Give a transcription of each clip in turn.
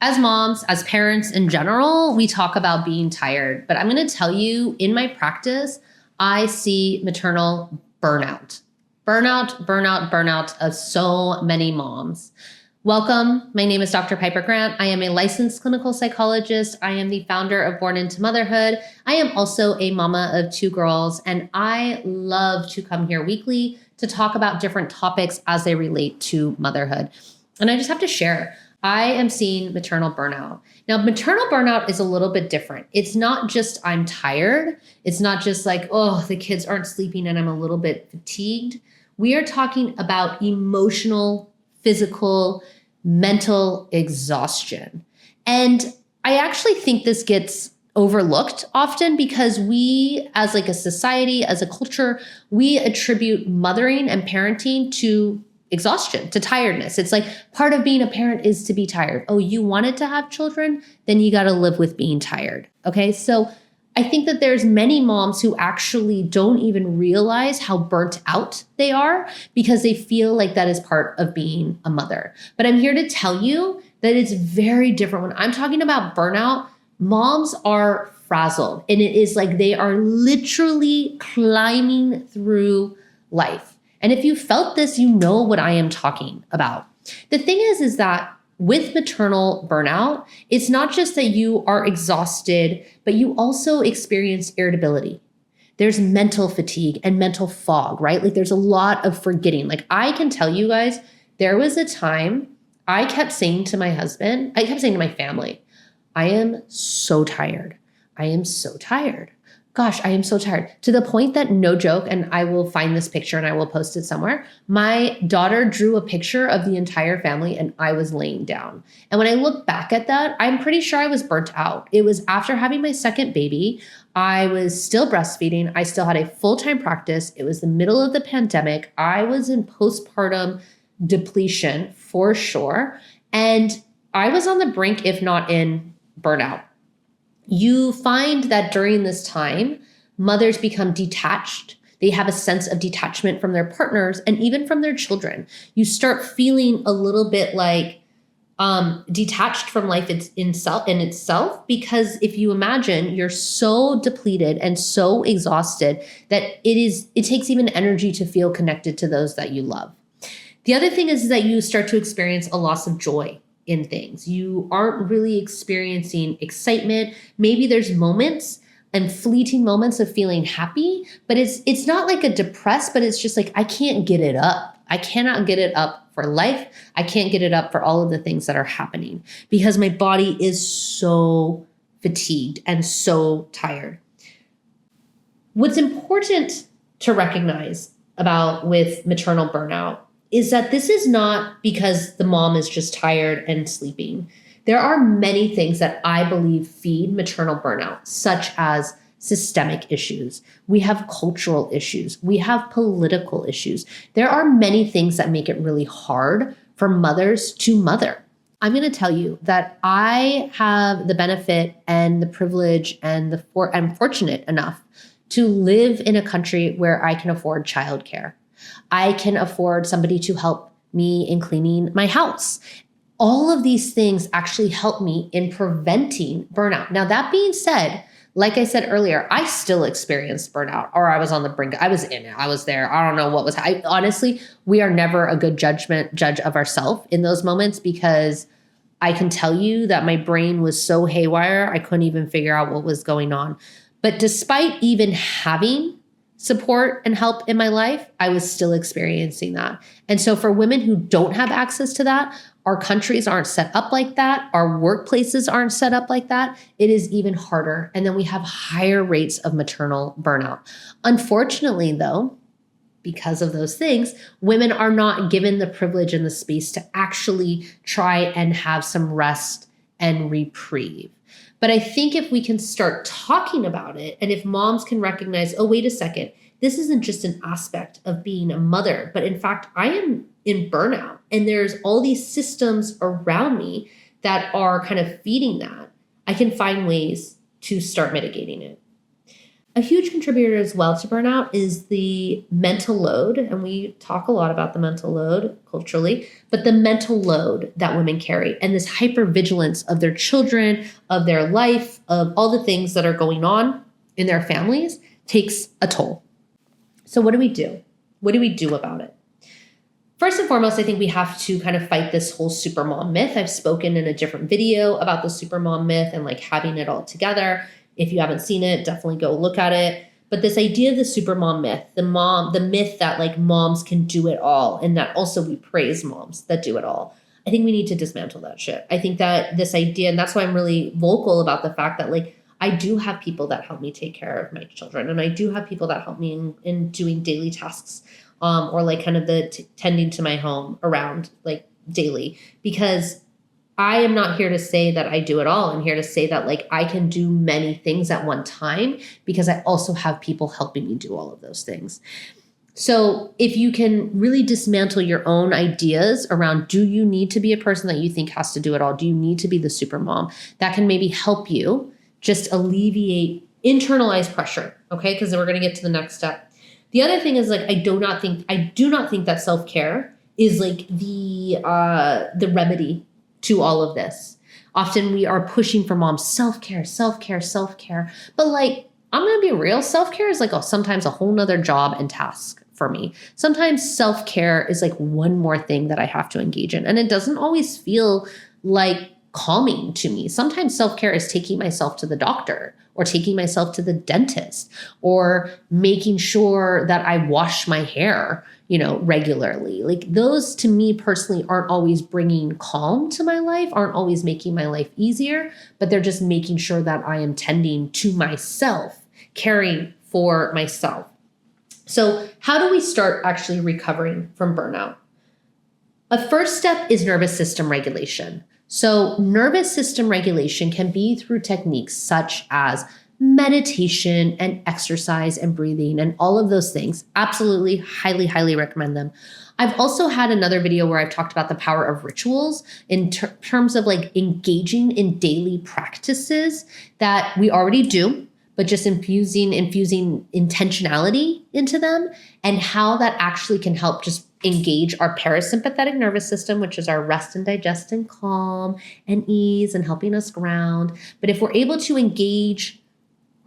As moms, as parents in general, we talk about being tired, but I'm going to tell you in my practice, I see maternal burnout. Burnout of so many moms. Welcome. My name is Dr. Piper Grant. I am a licensed clinical psychologist. I am the founder of Born into Motherhood. I am also a mama of 2 girls, and I love to come here weekly to talk about different topics as they relate to motherhood. And I just have to share, I am seeing maternal burnout. Now, maternal burnout is a little bit different. It's not just I'm tired. It's not just like, oh, the kids aren't sleeping and I'm a little bit fatigued. We are talking about emotional, physical, mental exhaustion. And I actually think this gets overlooked often because we, as like a society, as a culture, we attribute mothering and parenting to exhaustion, to tiredness. It's like part of being a parent is to be tired. Oh, you wanted to have children? Then you got to live with being tired. Okay. So I think that there's many moms who actually don't even realize how burnt out they are because they feel like that is part of being a mother. But I'm here to tell you that it's very different. When I'm talking about burnout, moms are frazzled, and it is like they are literally climbing through life. And if you felt this, you know what I am talking about. The thing is that with maternal burnout, it's not just that you are exhausted, but you also experience irritability. There's mental fatigue and mental fog, right? Like there's a lot of forgetting. Like I can tell you guys, there was a time I kept saying to my husband, I kept saying to my family, I am so tired. I am so tired. Gosh, I am so tired. To the point that, no joke, and I will find this picture and I will post it somewhere. My daughter drew a picture of the entire family and I was laying down. And when I look back at that, I'm pretty sure I was burnt out. It was after having my second baby. I was still breastfeeding. I still had a full-time practice. It was the middle of the pandemic. I was in postpartum depletion for sure. And I was on the brink, if not in burnout. You find that during this time, mothers become detached. They have a sense of detachment from their partners and even from their children. You start feeling a little bit like detached from life in itself, because if you imagine, you're so depleted and so exhausted that it takes even energy to feel connected to those that you love. The other thing is that you start to experience a loss of joy in things. You aren't really experiencing excitement. Maybe there's moments and fleeting moments of feeling happy, but it's not like a depressed, but it's just like, I can't get it up. I cannot get it up for life. I can't get it up for all of the things that are happening because my body is so fatigued and so tired. What's important to recognize about with maternal burnout is that this is not because the mom is just tired and sleeping. There are many things that I believe feed maternal burnout, such as systemic issues. We have cultural issues. We have political issues. There are many things that make it really hard for mothers to mother. I'm going to tell you that I have the benefit and the privilege and I'm fortunate enough to live in a country where I can afford childcare. I can afford somebody to help me in cleaning my house. All of these things actually help me in preventing burnout. Now, that being said, like I said earlier, I still experienced burnout, or I was on the brink. I was in it. I was there. I don't know what was. Honestly, we are never a good judge of ourselves in those moments, because I can tell you that my brain was so haywire, I couldn't even figure out what was going on. But despite even having support and help in my life, I was still experiencing that. And so for women who don't have access to that, our countries aren't set up like that, our workplaces aren't set up like that, it is even harder. And then we have higher rates of maternal burnout. Unfortunately, though, because of those things, women are not given the privilege and the space to actually try and have some rest and reprieve. But I think if we can start talking about it, and if moms can recognize, oh, wait a second, this isn't just an aspect of being a mother, but in fact, I am in burnout, and there's all these systems around me that are kind of feeding that, I can find ways to start mitigating it. A huge contributor as well to burnout is the mental load. And we talk a lot about the mental load culturally, but the mental load that women carry and this hypervigilance of their children, of their life, of all the things that are going on in their families takes a toll. So what do we do? What do we do about it? First and foremost, I think we have to kind of fight this whole supermom myth. I've spoken in a different video about the supermom myth and like having it all together. If you haven't seen it, definitely go look at it. But this idea of the supermom myth, the myth that like moms can do it all, and that also we praise moms that do it all. I think we need to dismantle that shit. I think that this idea, and that's why I'm really vocal about the fact that like I do have people that help me take care of my children, and I do have people that help me in doing daily tasks, or like kind of the tending to my home around like daily, because I am not here to say that I do it all. I'm here to say that like I can do many things at one time because I also have people helping me do all of those things. So if you can really dismantle your own ideas around, do you need to be a person that you think has to do it all? Do you need to be the super mom? That can maybe help you just alleviate internalized pressure. Okay. Because then we're going to get to the next step. The other thing is like, I do not think that self-care is like the remedy to all of this. Often we are pushing for moms, self-care. But like, I'm going to be real. Self-care is like sometimes a whole nother job and task for me. Sometimes self-care is like one more thing that I have to engage in. And it doesn't always feel like calming to me. Sometimes self-care is taking myself to the doctor or taking myself to the dentist or making sure that I wash my hair, regularly. Like those to me personally aren't always bringing calm to my life, aren't always making my life easier, but they're just making sure that I am tending to myself, caring for myself. So how do we start actually recovering from burnout? A first step is nervous system regulation. So nervous system regulation can be through techniques such as meditation and exercise and breathing and all of those things. Absolutely, highly, highly recommend them. I've also had another video where I've talked about the power of rituals in terms of like engaging in daily practices that we already do, but just infusing intentionality into them and how that actually can help just engage our parasympathetic nervous system, which is our rest and digest and calm and ease and helping us ground. But if we're able to engage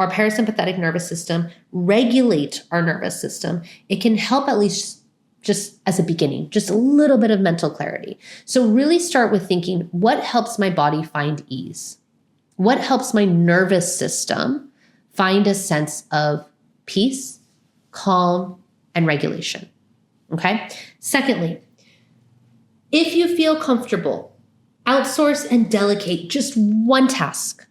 our parasympathetic nervous system, regulate our nervous system, it can help at least just as a beginning, just a little bit of mental clarity. So really start with thinking, what helps my body find ease? What helps my nervous system find a sense of peace, calm, and regulation? Okay. Secondly, if you feel comfortable, outsource and delegate just one task.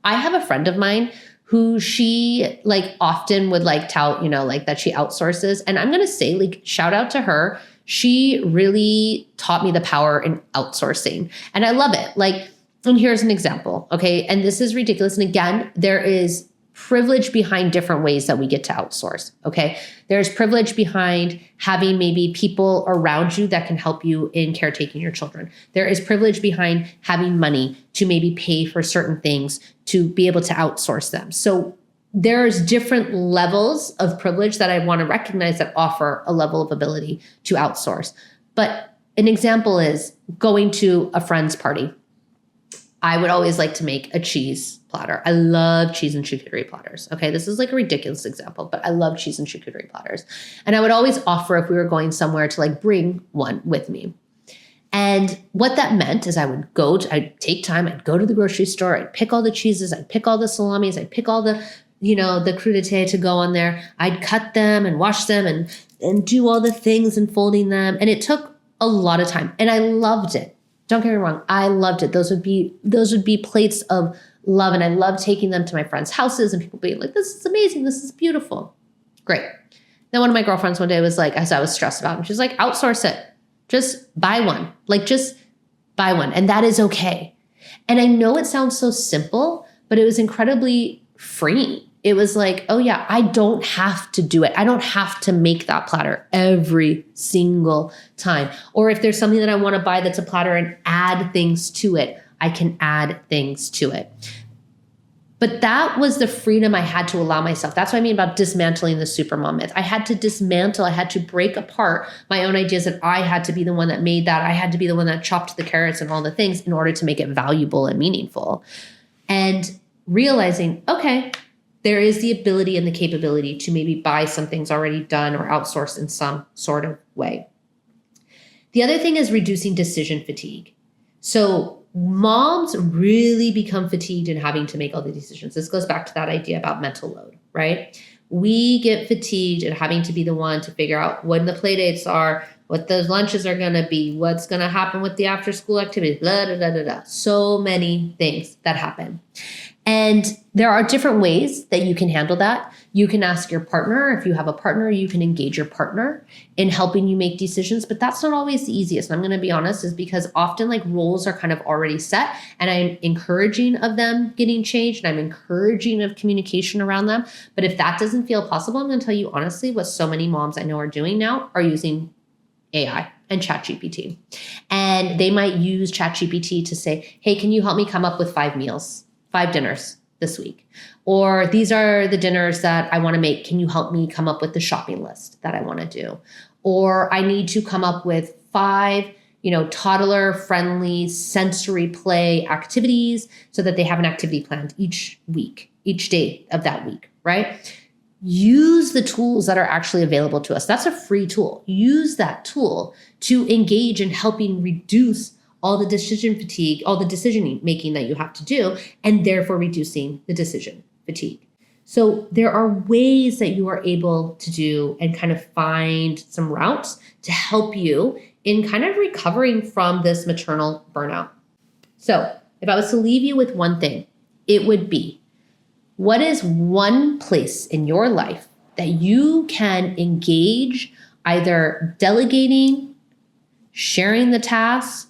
I have a friend of mine who she like often would like tout, like that she outsources. And I'm going to say like, shout out to her. She really taught me the power in outsourcing and I love it. Like, and here's an example. Okay. And this is ridiculous. And again, there is privilege behind different ways that we get to outsource. Okay. There's privilege behind having maybe people around you that can help you in caretaking your children. There is privilege behind having money to maybe pay for certain things to be able to outsource them. So there's different levels of privilege that I want to recognize that offer a level of ability to outsource. But an example is going to a friend's party. I would always like to make a cheese platter. I love cheese and charcuterie platters. Okay, this is like a ridiculous example, but I love cheese and charcuterie platters. And I would always offer if we were going somewhere to like bring one with me. And what that meant is I'd take time, I'd go to the grocery store, I'd pick all the cheeses, I'd pick all the salamis, I'd pick all the, the crudité to go on there. I'd cut them and wash them and do all the things and folding them. And it took a lot of time and I loved it. Don't get me wrong. I loved it. Those would be plates of love. And I loved taking them to my friends' houses and people being like, this is amazing. This is beautiful. Great. Then one of my girlfriends one day was like, as I was stressed about it, she was like, outsource it. Just buy one. Like just buy one. And that is okay. And I know it sounds so simple, but it was incredibly freeing. It was like, oh yeah, I don't have to do it. I don't have to make that platter every single time. Or if there's something that I want to buy that's a platter and add things to it, I can add things to it. But that was the freedom I had to allow myself. That's what I mean about dismantling the supermom myth. I had to break apart my own ideas that I had to be the one that made that. I had to be the one that chopped the carrots and all the things in order to make it valuable and meaningful. And realizing, okay, there is the ability and the capability to maybe buy some things already done or outsource in some sort of way. The other thing is reducing decision fatigue. So moms really become fatigued in having to make all the decisions. This goes back to that idea about mental load, right? We get fatigued in having to be the one to figure out when the play dates are, what those lunches are going to be, what's going to happen with the after school activities, blah, blah, blah, blah, blah. So many things that happen. And there are different ways that you can handle that. You can ask your partner. If you have a partner, you can engage your partner in helping you make decisions, but that's not always the easiest. And I'm going to be honest, is because often like roles are kind of already set, and I'm encouraging of them getting changed, and I'm encouraging of communication around them. But if that doesn't feel possible, I'm going to tell you honestly, what so many moms I know are doing now are using AI and ChatGPT. And they might use ChatGPT to say, hey, can you help me come up with 5 meals? 5 dinners this week. Or these are the dinners that I want to make. Can you help me come up with the shopping list that I want to do? Or I need to come up with 5, toddler friendly sensory play activities so that they have an activity planned each week, each day of that week, right? Use the tools that are actually available to us. That's a free tool. Use that tool to engage in helping reduce all the decision fatigue, all the decision making that you have to do, and therefore reducing the decision fatigue. So there are ways that you are able to do and kind of find some routes to help you in kind of recovering from this maternal burnout. So if I was to leave you with one thing, it would be, what is one place in your life that you can engage either delegating, sharing the task,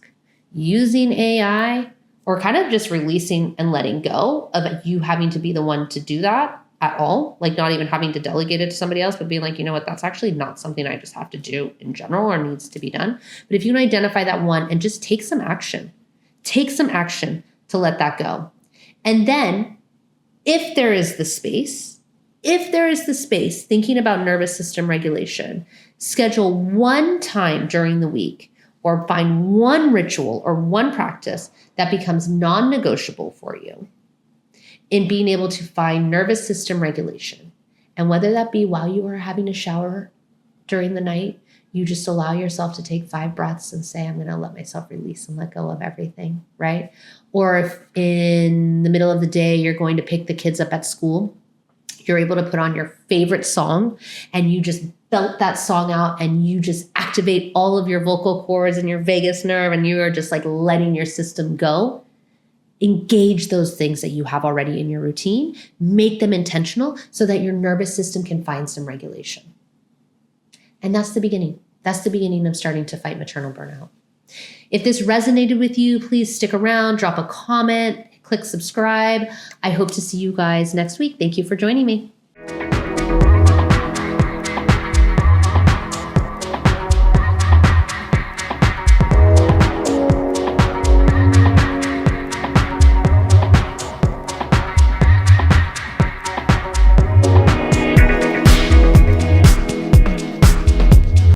using AI, or kind of just releasing and letting go of you having to be the one to do that at all, like not even having to delegate it to somebody else, but being like, you know what, that's actually not something I just have to do in general or needs to be done. But if you can identify that one and just take some action to let that go. And then if there is the space, thinking about nervous system regulation, schedule one time during the week or find one ritual or one practice that becomes non-negotiable for you in being able to find nervous system regulation. And whether that be while you are having a shower during the night, you just allow yourself to take 5 breaths and say, I'm going to let myself release and let go of everything, right? Or if in the middle of the day, you're going to pick the kids up at school, you're able to put on your favorite song and you just belt that song out and you just activate all of your vocal cords and your vagus nerve and you are just like letting your system go. Engage those things that you have already in your routine, make them intentional so that your nervous system can find some regulation. And that's the beginning. That's the beginning of starting to fight maternal burnout. If this resonated with you, please stick around, drop a comment, click subscribe. I hope to see you guys next week. Thank you for joining me.